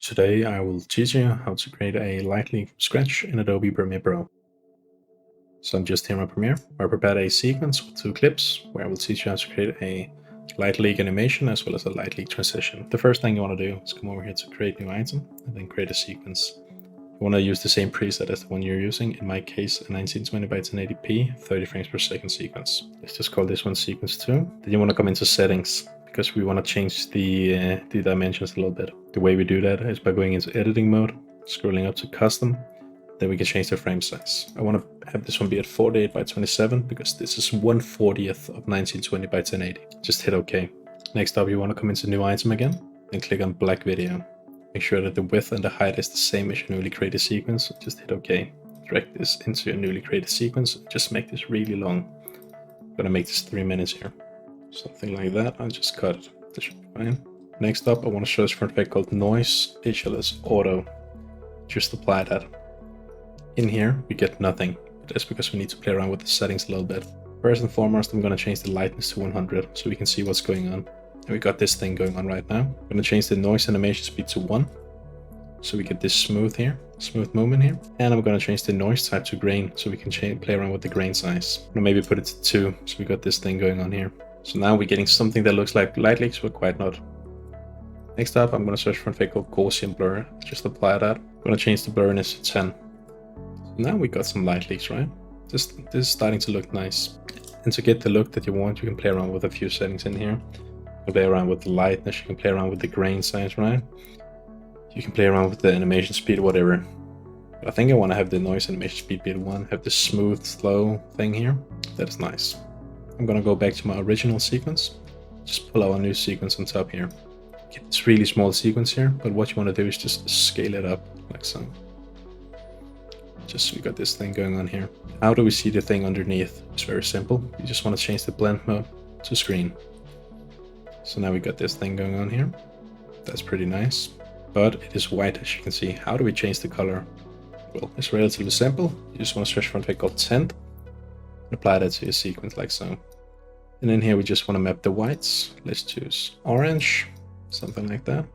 Today I will teach you how to create a light leak from scratch in Adobe Premiere Pro. So I'm just here in Premiere, where I prepared a sequence with 2 clips where I will teach you how to create a light leak animation as well as a light leak transition. The first thing you want to do is come over here to create new item and then create a sequence. You want to use the same preset as the one you're using, in my case a 1920 by 1080p 30 frames per second sequence. Let's just call this one sequence 2. Then you want to come into settings, because we want to change the dimensions a little bit. The way we do that is by going into editing mode, scrolling up to custom, then we can change the frame size. I want to have this one be at 48 by 27 because this is 1/40th of 1920 by 1080. Just hit OK. Next up, you want to come into new item again, then click on black video. Make sure that the width and the height is the same as your newly created sequence. Just hit OK. Drag this into your newly created sequence. Just make this really long. I'm gonna make this 3 minutes here. Something like that. I'll just cut it. That should be fine. Next up, I want to show this for an effect called Noise HLS Auto. Just apply that. In here, we get nothing. That's because we need to play around with the settings a little bit. First and foremost, I'm going to change the lightness to 100 so we can see what's going on. And we got this thing going on right now. I'm going to change the noise animation speed to 1 so we get this smooth here, smooth movement here. And I'm going to change the noise type to grain so we can play around with the grain size. Or maybe put it to 2 so we got this thing going on here. So now we're getting something that looks like light leaks, but quite not. Next up, I'm going to search for an effect called Gaussian Blur. Just apply that. I'm going to change the blurriness to 10. So now we got some light leaks, right? This is starting to look nice. And to get the look that you want, you can play around with a few settings in here. You can play around with the lightness, you can play around with the grain size, right? You can play around with the animation speed, whatever. But I think I want to have the noise animation speed be at 1, have this smooth, slow thing here. That is nice. I'm gonna go back to my original sequence. Just pull our new sequence on top here. Get this really small sequence here, but what you want to do is just scale it up like so. Just so we got this thing going on here. How do we see the thing underneath? It's very simple. You just want to change the blend mode to screen. So now we got this thing going on here. That's pretty nice, but it is white as you can see. How do we change the color? Well, it's relatively simple. You just want to search for an effect called Tint and apply that to your sequence like so. And in here we just want to map the whites. Let's choose orange, something like that.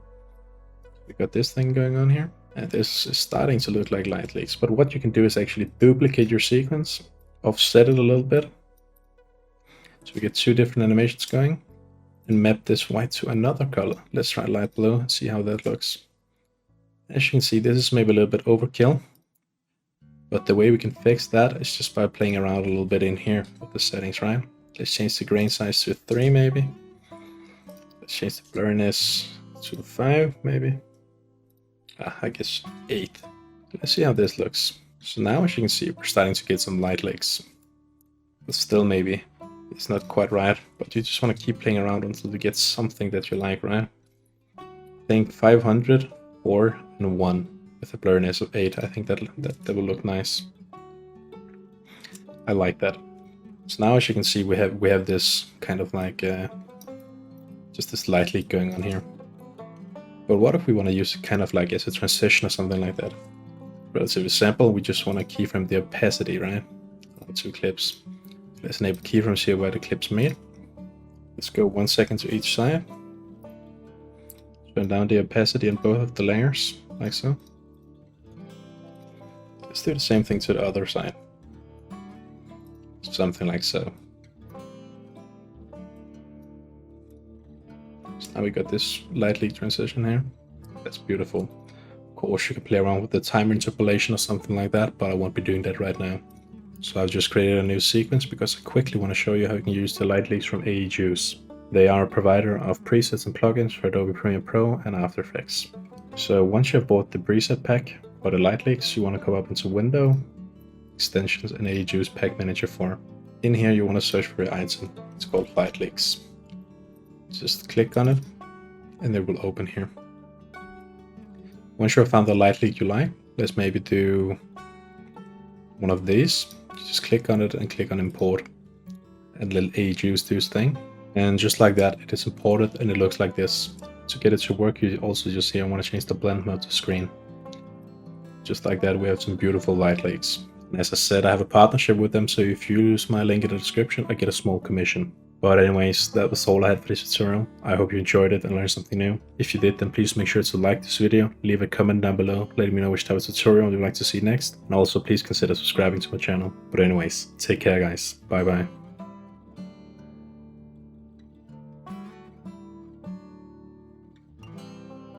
We got this thing going on here. And this is starting to look like light leaks. But what you can do is actually duplicate your sequence, offset it a little bit. So we get 2 different animations going. And map this white to another color. Let's try light blue and see how that looks. As you can see, this is maybe a little bit overkill. But the way we can fix that is just by playing around a little bit in here with the settings, right? Let's change the grain size to 3 maybe. Let's change the blurriness to 5 maybe. I guess 8. Let's see how this looks. So now as you can see, we're starting to get some light leaks. But still maybe it's not quite right. But you just want to keep playing around until you get something that you like, right? I think 500, 4, and 1 with a blurriness of 8. I think that will look nice. I like that. So now as you can see, we have this kind of like just this light leak going on here. But what if we want to use it kind of like as a transition or something like that? Relatively simple. We just want to keyframe the opacity, right? On 2 clips. Let's enable keyframes here where the clip's made. Let's go 1 second to each side. Turn down the opacity on both of the layers, like so. Let's do the same thing to the other side. Something like so. So now we got this light leak transition here. That's beautiful. Of course, you can play around with the timer interpolation or something like that, but I won't be doing that right now. So I've just created a new sequence because I quickly want to show you how you can use the light leaks from AEJuice. They are a provider of presets and plugins for Adobe Premiere Pro and After Effects. So once you have bought the preset pack for the light leaks, you want to come up into Window, Extensions, and AEJuice Pack Manager 4. In here you want to search for your item. It's called light leaks. Just click on it and it will open here. Once you've found the light leak you like, let's maybe do one of these. Just click on it and click on import and let AEJuice do its thing. And just like that, it is imported and it looks like this. To get it to work, you also just here want to change the blend mode to screen. Just like that, we have some beautiful light leaks. And as I said, I have a partnership with them, so if you use my link in the description, I get a small commission. But anyways, that was all I had for this tutorial. I hope you enjoyed it and learned something new. If you did, then please make sure to like this video, leave a comment down below letting me know which type of tutorial you'd like to see next, and also please consider subscribing to my channel. But anyways, take care guys, bye bye.